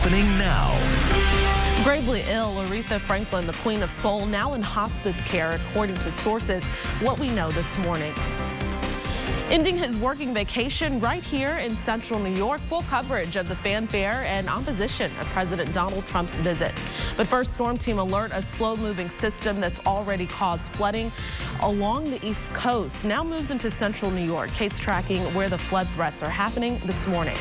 happening now. Gravely ill, Aretha Franklin, the Queen of Soul, now in hospice care, according to sources. What we know this morning. Ending his working vacation right here in central New York. Full coverage of the fanfare and opposition of President Donald Trump's visit. But first, Storm Team alert, a slow-moving system that's already caused flooding along the East Coast now moves into central New York. Kate's tracking where the flood threats are happening this morning.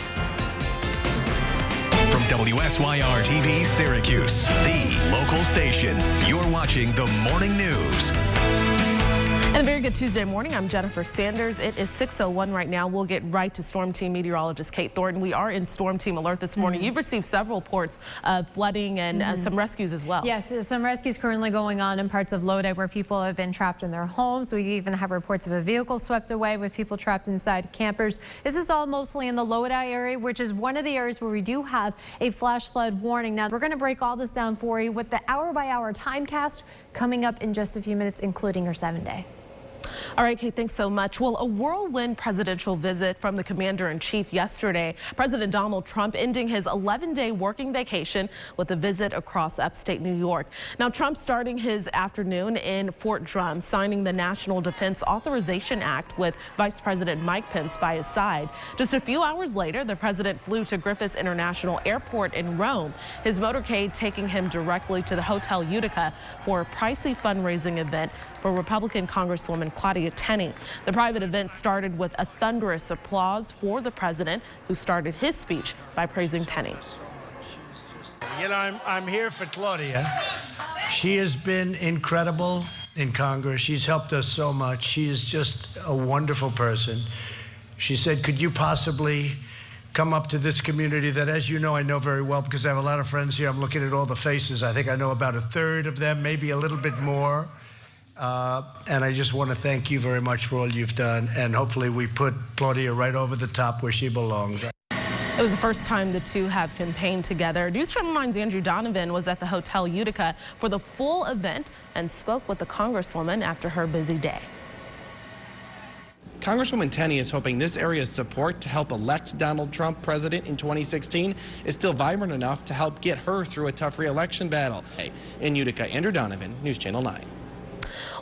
From WSYR TV Syracuse, the local station, you're watching the Morning News. And a very good Tuesday morning. I'm Jennifer Sanders. It is 6:01 right now. We'll get right to Storm Team meteorologist Kate Thornton. We are in Storm Team alert this morning. You've received several reports of flooding and some rescues as well. Yes, some rescues currently going on in parts of Lodi where people have been trapped in their homes. We even have reports of a vehicle swept away with people trapped inside campers. This is all mostly in the Lodi area, which is one of the areas where we do have a flash flood warning. Now, we're going to break all this down for you with the hour-by-hour timecast coming up in just a few minutes, including your 7-day. All right, Kate, thanks so much. Well, a whirlwind presidential visit from the commander-in-chief yesterday. President Donald Trump ending his 11-day working vacation with a visit across upstate New York. Now, Trump starting his afternoon in Fort Drum, signing the National Defense Authorization Act with Vice President Mike Pence by his side. Just a few hours later, the president flew to Griffith International Airport in Rome, his motorcade taking him directly to the Hotel Utica for a pricey fundraising event for Republican Congresswoman Claudia Tenney. The private event started with a thunderous applause for the president, who started his speech by praising Tenney. You know, I'm here for Claudia. She has been incredible in Congress. She's helped us so much. She is just a wonderful person. She said, could you possibly come up to this community that, as you know, I know very well because I have a lot of friends here. I'm looking at all the faces. I think I know about a third of them, maybe a little bit more. And I just want to thank you very much for all you've done. And hopefully we put Claudia right over the top where she belongs. It was the first time the two have campaigned together. News Channel 9's Andrew Donovan was at the Hotel Utica for the full event and spoke with the Congresswoman after her busy day. Congresswoman Tenney is hoping this area's support to help elect Donald Trump president in 2016 is still vibrant enough to help get her through a tough re-election battle. In Utica, Andrew Donovan, News Channel 9.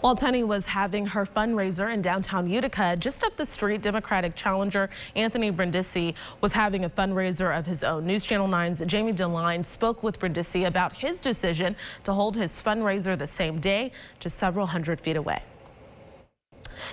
While Tenney was having her fundraiser in downtown Utica, just up the street, Democratic challenger Anthony Brindisi was having a fundraiser of his own. News Channel 9's Jamie DeLine spoke with Brindisi about his decision to hold his fundraiser the same day, just several hundred feet away.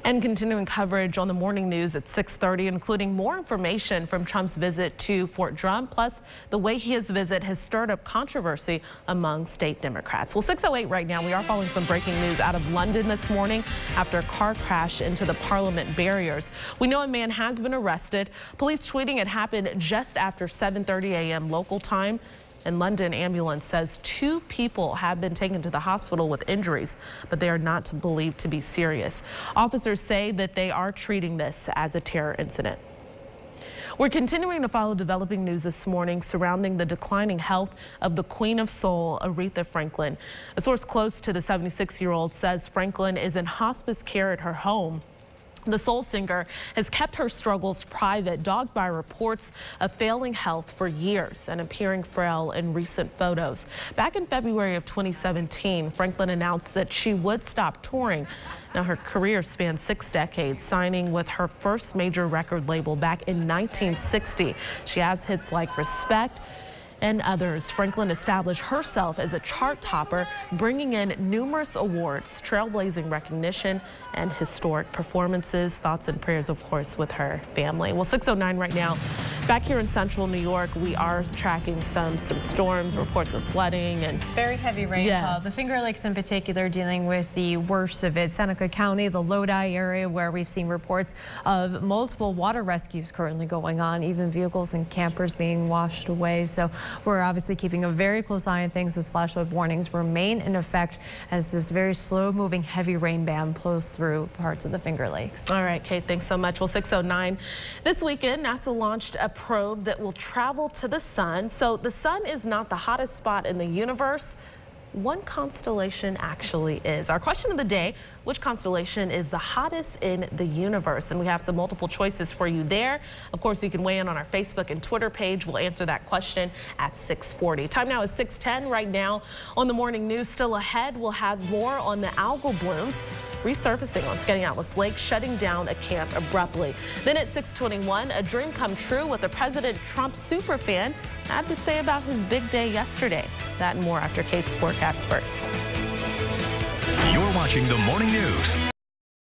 And continuing coverage on the morning news at 6:30, including more information from Trump's visit to Fort Drum, plus the way his visit has stirred up controversy among state Democrats. Well, 6:08 right now. We are following some breaking news out of London this morning after a car crash into the Parliament barriers. We know a man has been arrested. Police tweeting it happened just after 7:30 a.m. local time. In London, ambulance says 2 people have been taken to the hospital with injuries, but they are not believed to be serious. Officers say that they are treating this as a terror incident. We're continuing to follow developing news this morning surrounding the declining health of the Queen of Soul, Aretha Franklin. A source close to the 76-year-old says Franklin is in hospice care at her home. The soul singer has kept her struggles private, dogged by reports of failing health for years and appearing frail in recent photos. Back in February of 2017, Franklin announced that she would stop touring. Now, her career spans 6 decades, signing with her first major record label back in 1960. She has hits like Respect and others. Franklin established herself as a chart topper, bringing in numerous awards, trailblazing recognition, and historic performances. Thoughts and prayers, of course, with her family. Well, 6:09 right now. Back here in central New York, we are tracking some storms, reports of flooding and very heavy rainfall. The Finger Lakes in particular dealing with the worst of it. Seneca County, the Lodi area, where we've seen reports of multiple water rescues currently going on, even vehicles and campers being washed away. So we're obviously keeping a very close eye on things as flash flood warnings remain in effect as this very slow-moving heavy rain band blows through parts of the Finger Lakes. All right, Kate, thanks so much. Well, 6:09. This weekend, NASA launched a probe that will travel to the sun. So the sun is not the hottest spot in the universe. one constellation actually is. Our question of the day, which constellation is the hottest in the universe? And we have some multiple choices for you there. Of course, you can weigh in on our Facebook and Twitter page. We'll answer that question at 6:40. Time now is 6:10 right now. On the morning news, still ahead, we'll have more on the algal blooms resurfacing on Skaneateles Lake, shutting down a camp abruptly. Then at 6:21, a dream come true with a President Trump superfan had to say about his big day yesterday. That and more after Kate's forecast first. You're watching the morning news.